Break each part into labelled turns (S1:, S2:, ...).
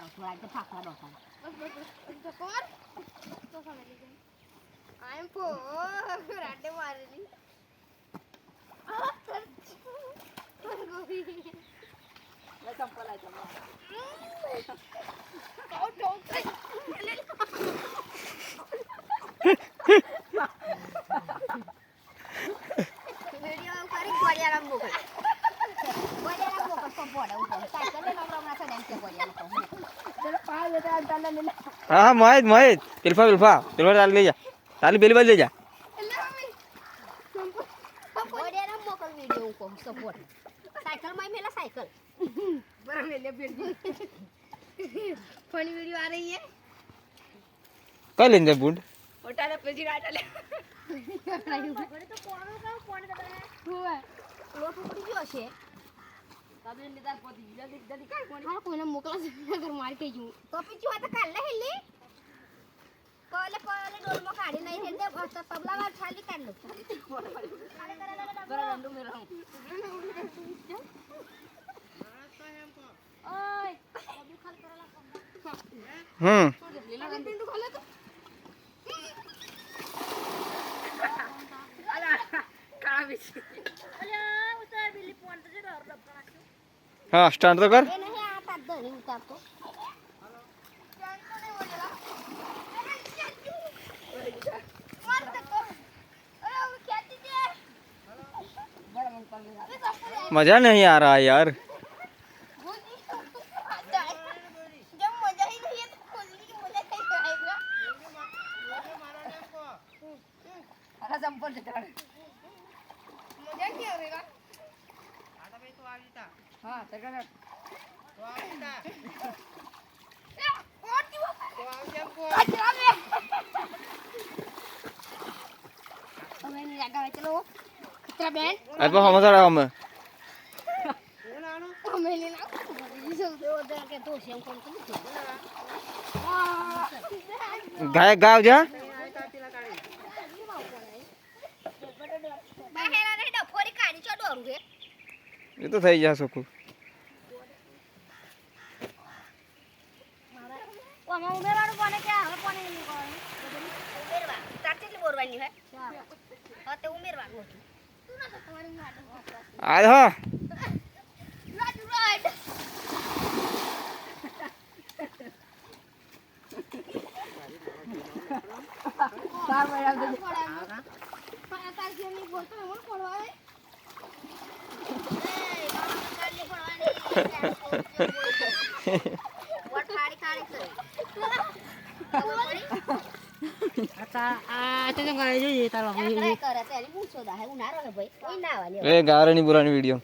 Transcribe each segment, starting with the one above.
S1: થોડા તો ફાફા ડોકા
S2: તો કોર તો સામે લઈ જાય આઈ એમ ફો રાડે મારેલી
S1: લે ચંપલ આ ચંપલ
S2: તો વિડિયો કરી ગોળિયા મોકલ
S3: हाँ मोहित मोहित पिल्फा डाल ले जा ताली बेली बाज ले जा
S1: साइकिल में मेला साइकिल
S2: फनी वीडियो आ रही है
S3: कल लेंगे बूंद
S1: उठा ले पेजी राटा ले
S2: तो कौन हुआ
S1: लोट उड़ी गयो છે તમે નિદાન પોતી જલ્દી જલ્દી કાઈ કોણી
S2: હા કોઈને મોકલા છે અગર માર કે જુ
S1: તો પીછું આ તો કાલે હેલી કોલે ડોલ માં કાઢી નહીં હેલ દે બસ તબલા વાર ખાલી કાઢ લો બરાબર રંડુ મેરા ઓય બધું ખાલી કરેલા લીલા રંડુ ખાલે તો અલા કાળા બીચ અલા ઉતાર બિલ્લી પોન તો જરા રબ કરાશું
S3: हाँ स्टार्ट तो कर
S1: એ નહીં આ તાર ધરી ઉતારતો
S2: ચાલ તો નહીં બોલેલા માર તે કર અરે वो खेती दे
S1: બડા મન પર લે
S2: अरे सब
S3: मजा नहीं आ रहा यार
S2: गोली जब मजा ही नहीं है तो गोली की मजा कैसे आएगा
S1: અરે ચંપલ ચટાડે
S2: मजा क्या आएगा
S1: હા તગડા
S2: और क्यों कचरा में
S1: તમે ની જાગા હોય ચલો
S2: कचरा बैंड
S3: अब हम सारा हम
S2: हमें लेना
S1: ઉધર કે તો સેમ કોણ કમ છે
S3: गाय गाँव जा
S2: बाहेर नहीं डफोरी काढी चो डोरू रे
S3: ये तो सही जा सकू
S1: ઓ માં ઉમેરવાનું કોને કે હવે કોને નહીં કરવાનું ઉમેરવા તાર કેટલી બોરવાની હે હા તે ઉમેરવાનું હતું
S2: तू ना तो तुम्हारी मार
S3: आज हाँ
S2: राइट राइट
S1: તાર બરાબર દે
S2: पड़ा तार से नहीं बोलता है वो पड़वा है ए मामा कर ले पड़वानी
S1: વટ ખાડી ખાડી કરે આ તો ગાય જોઈએ તારો કરે કરે તેની પૂછો દા હે ઉનારો હે ભાઈ કોઈ ના આવવાની
S3: ए गारनी पुरानी वीडियो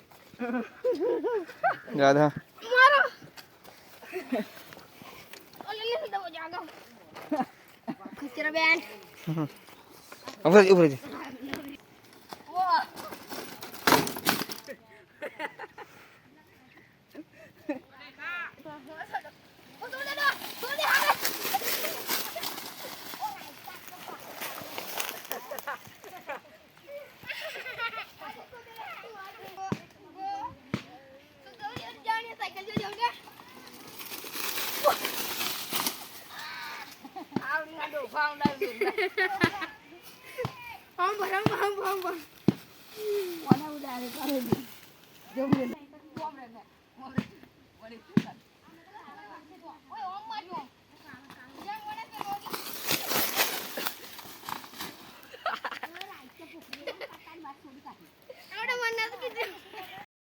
S3: गाधा
S2: मारो ओले ले दो जागा कचरा बैंड
S3: ऊपर ऊपर
S2: वो हम
S1: કોને ઉડાડે કરે જો મને મોમરે ને મોમરે